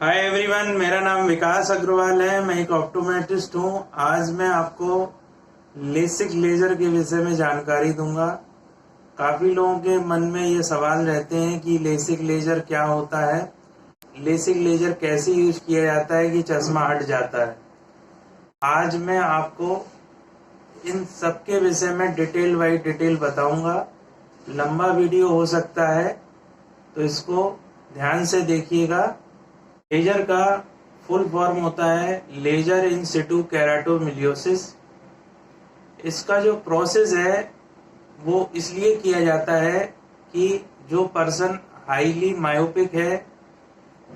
Hi everyone, मेरा नाम विकास अग्रवाल है। मैं एक ऑप्टोमेट्रिस्ट हूँ। आज मैं आपको लेसिक लेजर के विषय में जानकारी दूंगा। काफ़ी लोगों के मन में ये सवाल रहते हैं कि लेसिक लेजर क्या होता है, लेसिक लेजर कैसे यूज किया जाता है कि चश्मा हट जाता है। आज मैं आपको इन सब के विषय में डिटेल बाई डिटेल बताऊंगा। लंबा वीडियो हो सकता है तो इसको ध्यान से देखिएगा। लेजर का फुल फॉर्म होता है लेजर इन सिटू केराटोमिलियोसिस। इसका जो प्रोसेस है वो इसलिए किया जाता है कि जो पर्सन हाईली मायोपिक है,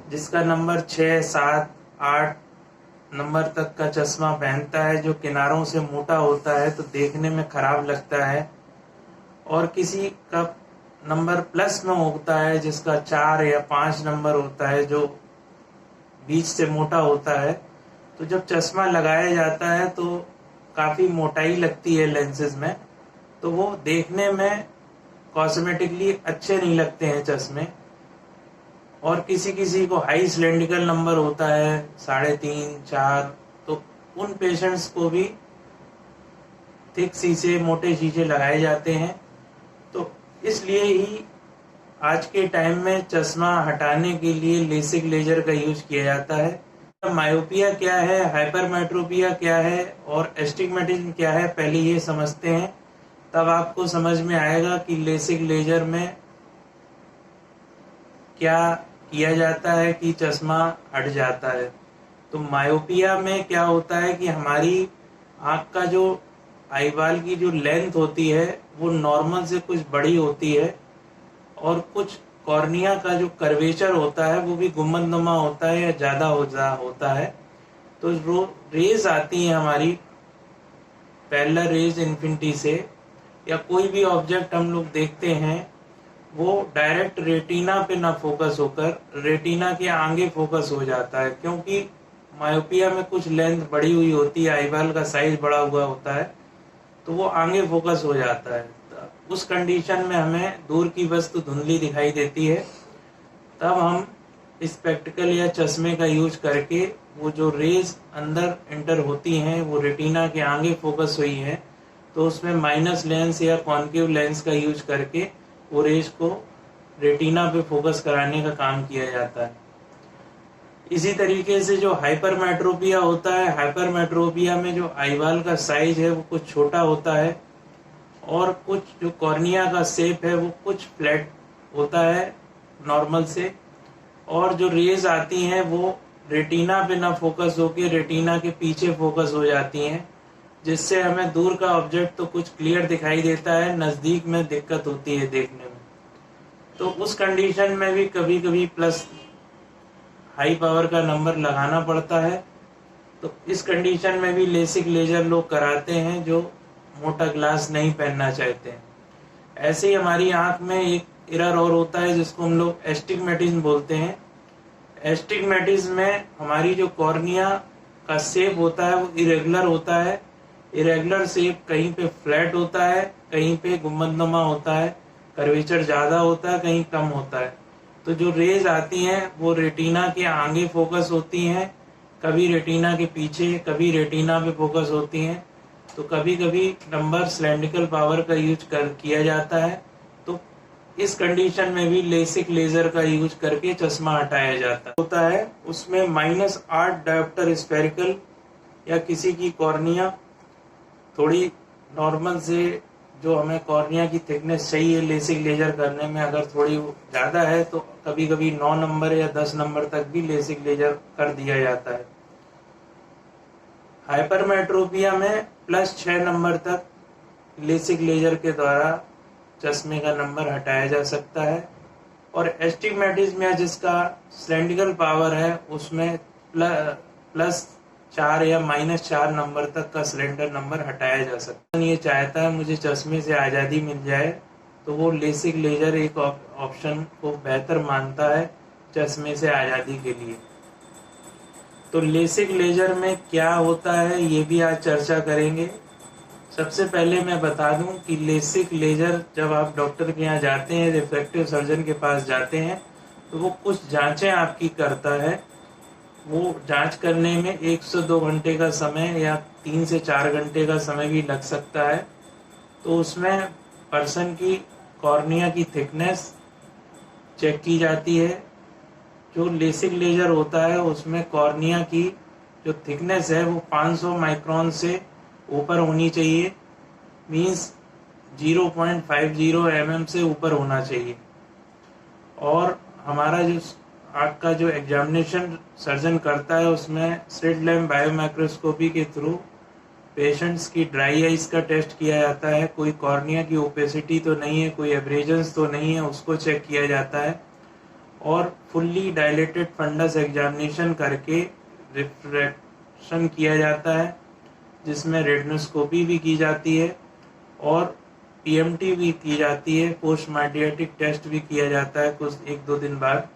जिसका नंबर 6, 7, 8 नंबर तक का चश्मा पहनता है, जो किनारों से मोटा होता है तो देखने में खराब लगता है, और किसी का नंबर प्लस में होता है जिसका 4 या 5 नंबर होता है, जो बीच से मोटा होता है, तो जब चश्मा लगाया जाता है तो काफ़ी मोटाई लगती है लेंसेज में, तो वो देखने में कॉस्मेटिकली अच्छे नहीं लगते हैं चश्मे। और किसी किसी को हाई सिलेंड्रिकल नंबर होता है 3.5, 4, तो उन पेशेंट्स को भी थिक शीशे, मोटे शीशे लगाए जाते हैं। तो इसलिए ही आज के टाइम में चश्मा हटाने के लिए लेसिक लेजर का यूज किया जाता है। मायोपिया क्या है, हाइपरमेट्रोपिया क्या है और एस्टिग्मेटिज्म क्या है, पहले ये समझते हैं, तब आपको समझ में आएगा कि लेसिक लेजर में क्या किया जाता है कि चश्मा हट जाता है। तो मायोपिया में क्या होता है कि हमारी आँख का जो आईबाल की जो लेंथ होती है वो नॉर्मल से कुछ बड़ी होती है, और कुछ कॉर्निया का जो कर्वेचर होता है वो भी गुम्बदनुमा होता है या ज़्यादा होता है। तो जो रेज आती हैं हमारी पैरेलल रेज इन्फिनिटी से, या कोई भी ऑब्जेक्ट हम लोग देखते हैं वो डायरेक्ट रेटिना पे ना फोकस होकर रेटिना के आगे फोकस हो जाता है, क्योंकि मायोपिया में कुछ लेंथ बढ़ी हुई होती है, आईबाल का साइज बड़ा हुआ होता है, तो वो आगे फोकस हो जाता है। उस कंडीशन में हमें दूर की वस्तु धुंधली दिखाई देती है, तब हम स्पेक्टिकल या चश्मे का यूज करके वो जो रेज अंदर एंटर होती हैं वो रेटिना के आगे फोकस हुई हैं, तो उसमें माइनस लेंस या कॉन्केव लेंस का यूज करके वो रेज को रेटिना पे फोकस कराने का काम किया जाता है। इसी तरीके से जो हाइपरमेट्रोपिया होता है, हाइपरमेट्रोपिया में जो आईबाल का साइज है वो कुछ छोटा होता है, और कुछ जो कॉर्निया का शेप है वो कुछ फ्लैट होता है नॉर्मल से, और जो रेज आती हैं वो रेटिना पे ना फोकस होकर रेटिना के पीछे फोकस हो जाती हैं, जिससे हमें दूर का ऑब्जेक्ट तो कुछ क्लियर दिखाई देता है, नज़दीक में दिक्कत होती है देखने में। तो उस कंडीशन में भी कभी कभी प्लस हाई पावर का नंबर लगाना पड़ता है। तो इस कंडीशन में भी लेसिक लेजर लोग कराते हैं जो मोटा ग्लास नहीं पहनना चाहते हैं। ऐसे ही हमारी आंख में एक एरर और होता है जिसको हम लोग एस्टिग्मेटिज्म बोलते हैं। एस्टिग्मेटिज्म में हमारी जो कॉर्निया का शेप होता है वो इरेगुलर होता है। इरेगुलर शेप कहीं पे फ्लैट होता है, कहीं पे गुंबदनुमा होता है, कर्वेचर ज़्यादा होता है, कहीं कम होता है। तो जो रेज आती हैं वो रेटिना के आगे फोकस होती हैं, कभी रेटिना के पीछे, कभी रेटिना पे फोकस होती हैं। तो कभी कभी नंबर सिलेंड्रिकल पावर का यूज किया जाता है। तो इस कंडीशन में भी लेसिक लेजर का यूज करके चश्मा हटाया जाता होता है। उसमें -8 डायोप्टर स्फेरिकल, या किसी की कॉर्निया थोड़ी नॉर्मल से, जो हमें कॉर्निया की थिकनेस चाहिए लेसिक लेजर करने में, अगर थोड़ी ज़्यादा है तो कभी कभी 9 नंबर या 10 नंबर तक भी लेसिक लेजर कर दिया जाता है। हाइपरमेट्रोपिया में +6 नंबर तक लेसिक लेजर के द्वारा चश्मे का नंबर हटाया जा सकता है, और एस्टिग्मेटिज्म में जिसका सिलेंड्रिकल पावर है उसमें +4 या -4 नंबर तक का सिलेंडर नंबर हटाया जा सकता है। ये चाहता है मुझे चश्मे से आज़ादी मिल जाए, तो वो लेसिक लेजर एक ऑप्शन को बेहतर मानता है चश्मे से आज़ादी के लिए। तो लेसिक लेजर में क्या होता है ये भी आज चर्चा करेंगे। सबसे पहले मैं बता दूं कि लेसिक लेजर, जब आप डॉक्टर के यहाँ जाते हैं, रिफ्रैक्टिव सर्जन के पास जाते हैं, तो वो कुछ जांचें आपकी करता है वो जांच करने में 1 से 2 घंटे का समय या 3 से 4 घंटे का समय भी लग सकता है। तो उसमें पर्सन की कॉर्निया की थिकनेस चेक की जाती है। जो लेसिक लेजर होता है उसमें कॉर्निया की जो थिकनेस है वो 500 माइक्रोन से ऊपर होनी चाहिए, मीन्स 0.50 mm से ऊपर होना चाहिए। और हमारा जो आँख का जो एग्जामिनेशन सर्जन करता है उसमें स्लिट लैम्प बायोमाइक्रोस्कोपी के थ्रू पेशेंट्स की ड्राई आइज का टेस्ट किया जाता है, कोई कॉर्निया की ओपेसिटी तो नहीं है, कोई एब्रेजन्स तो नहीं है, उसको चेक किया जाता है। और फुल्ली डायलेटेड फंडस एग्जामिनेशन करके रिफ्रैक्शन किया जाता है, जिसमें रेटिनोस्कोपी भी की जाती है और पीएमटी भी की जाती है, पोस्ट मार्डियाटिक टेस्ट भी किया जाता है कुछ 1-2 दिन बाद,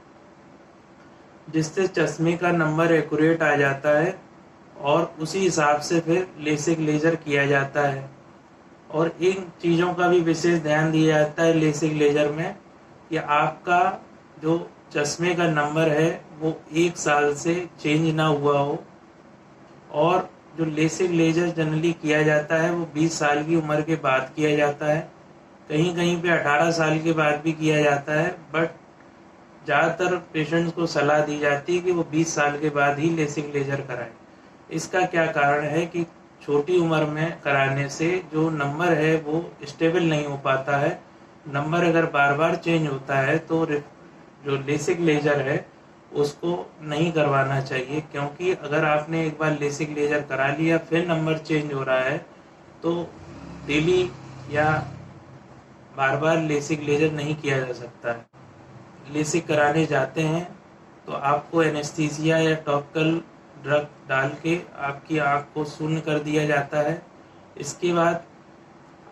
जिससे चश्मे का नंबर एक्यूरेट आ जाता है और उसी हिसाब से फिर लेसिक लेजर किया जाता है। और इन चीज़ों का भी विशेष ध्यान दिया जाता है लेसिक लेजर में कि आपका जो चश्मे का नंबर है वो 1 साल से चेंज ना हुआ हो। और जो लेसिक लेजर जनरली किया जाता है वो 20 साल की उम्र के बाद किया जाता है, कहीं कहीं पे 18 साल के बाद भी किया जाता है, बट ज़्यादातर पेशेंट्स को सलाह दी जाती है कि वो 20 साल के बाद ही लेसिक लेजर कराएं। इसका क्या कारण है कि छोटी उम्र में कराने से जो नंबर है वो स्टेबल नहीं हो पाता है। नंबर अगर बार बार चेंज होता है तो जो लेसिक लेजर है उसको नहीं करवाना चाहिए, क्योंकि अगर आपने एक बार लेसिक लेजर करा लिया फिर नंबर चेंज हो रहा है तो डेली या बार बार लेसिक लेजर नहीं किया जा सकता है। लेसिक कराने जाते हैं तो आपको एनेस्थीसिया या टॉपिकल ड्रग डाल के आपकी आँख को शून्य कर दिया जाता है। इसके बाद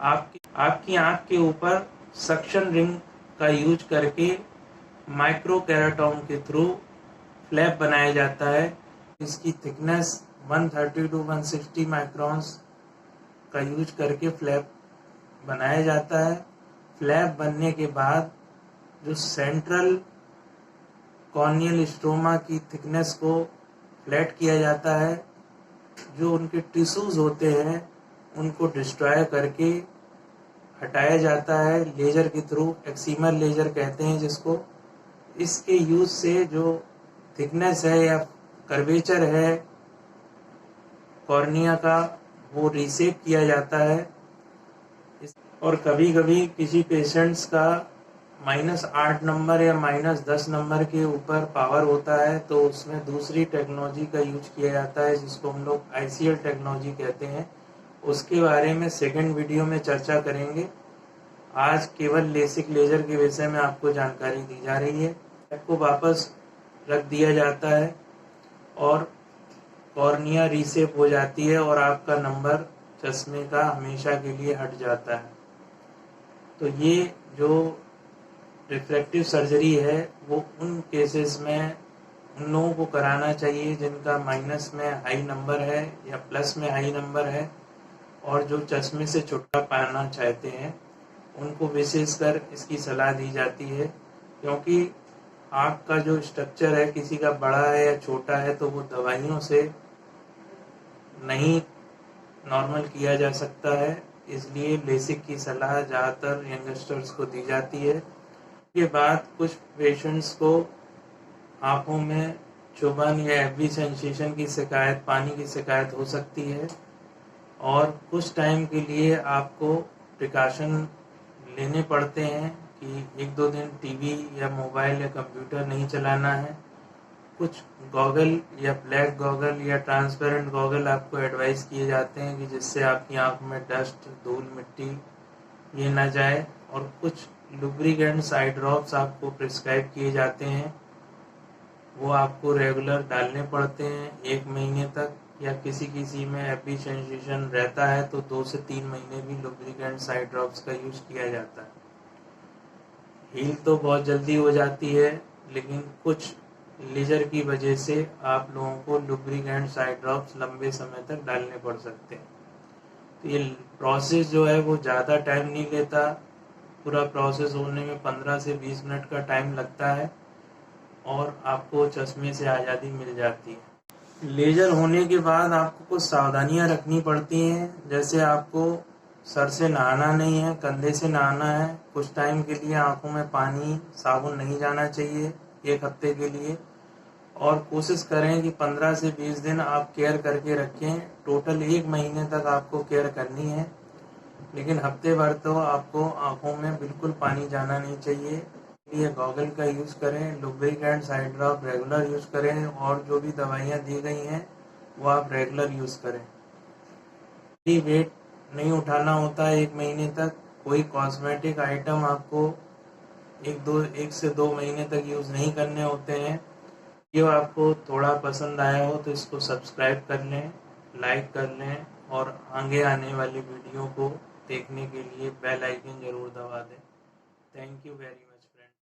आपकी आँख के ऊपर सक्शन रिंग का यूज करके माइक्रो केराटोम के थ्रू फ्लैप बनाया जाता है। इसकी थिकनेस 130 to 160 माइक्रोन्स का यूज करके फ्लैप बनाया जाता है। फ्लैप बनने के बाद जो सेंट्रल कॉर्नियल स्ट्रोमा की थिकनेस को फ्लैट किया जाता है, जो उनके टिश्यूज होते हैं उनको डिस्ट्रॉय करके हटाया जाता है लेजर के थ्रू, एक्सीमर लेजर कहते हैं जिसको। इसके यूज से जो थिकनेस है या कर्वेचर है कॉर्निया का वो रीसेप किया जाता है। और कभी कभी किसी पेशेंट्स का -8 नंबर या -10 नंबर के ऊपर पावर होता है तो उसमें दूसरी टेक्नोलॉजी का यूज किया जाता है जिसको हम लोग ICL टेक्नोलॉजी कहते हैं। उसके बारे में सेकंड वीडियो में चर्चा करेंगे। आज केवल लेसिक लेजर के विषय में आपको जानकारी दी जा रही है। आपको वापस रख दिया जाता है और कॉर्निया रीसेप हो जाती है और आपका नंबर चश्मे का हमेशा के लिए हट जाता है। तो ये जो रिफ्रैक्टिव सर्जरी है वो उन केसेस में उन लोगों को कराना चाहिए जिनका माइनस में हाई नंबर है या प्लस में हाई नंबर है और जो चश्मे से छुटकारा पाना चाहते हैं उनको विशेषकर इसकी सलाह दी जाती है, क्योंकि आँख का जो स्ट्रक्चर है किसी का बड़ा है या छोटा है तो वो दवाइयों से नहीं नॉर्मल किया जा सकता है। इसलिए लेसिक की सलाह ज़्यादातर यंगस्टर्स को दी जाती है। के बाद कुछ पेशेंट्स को आँखों में चुभन या एबी सेंसेशन की शिकायत, पानी की शिकायत हो सकती है और कुछ टाइम के लिए आपको प्रिकॉशन लेने पड़ते हैं कि 1-2 दिन टीवी या मोबाइल या कंप्यूटर नहीं चलाना है। कुछ गॉगल या ब्लैक गॉगल या ट्रांसपेरेंट गॉगल आपको एडवाइस किए जाते हैं कि जिससे आपकी आँख में डस्ट, धूल, मिट्टी ये ना जाए। और कुछ लुब्रिकेंट्स, आई ड्रॉप्स आपको प्रिस्क्राइब किए जाते हैं, वो आपको रेगुलर डालने पड़ते हैं 1 महीने तक, या किसी में एबी सेंसेशन रहता है तो 2 से 3 महीने भी लुब्रिकेंट्स, आई ड्रॉप्स का यूज किया जाता है। हील तो बहुत जल्दी हो जाती है, लेकिन कुछ लेजर की वजह से आप लोगों को लुब्रिकेंट्स, आई ड्रॉप्स लंबे समय तक डालने पड़ सकते हैं। तो ये प्रोसेस जो है वो ज़्यादा टाइम नहीं लेता, पूरा प्रोसेस होने में 15 से 20 मिनट का टाइम लगता है और आपको चश्मे से आज़ादी मिल जाती है। लेज़र होने के बाद आपको कुछ सावधानियां रखनी पड़ती हैं, जैसे आपको सर से नहाना नहीं है, कंधे से नहाना है। कुछ टाइम के लिए आंखों में पानी साबुन नहीं जाना चाहिए 1 हफ्ते के लिए, और कोशिश करें कि 15 से 20 दिन आप केयर करके रखें। टोटल 1 महीने तक आपको केयर करनी है, लेकिन हफ्ते भर तो आपको आंखों में बिल्कुल पानी जाना नहीं चाहिए। ये गॉगल का यूज़ करें, लुब्रिकेंट्स आई ड्रॉप रेगुलर यूज़ करें, और जो भी दवाइयाँ दी गई हैं वो आप रेगुलर यूज़ करें। यदि वेट नहीं उठाना होता है 1 महीने तक, कोई कॉस्मेटिक आइटम आपको 1 से 2 महीने तक यूज़ नहीं करने होते हैं। वीडियो आपको थोड़ा पसंद आया हो तो इसको सब्सक्राइब कर लें, लाइक कर लें, और आगे आने वाली वीडियो को देखने के लिए बेल आइकन ज़रूर दबा दें। Thank you very much.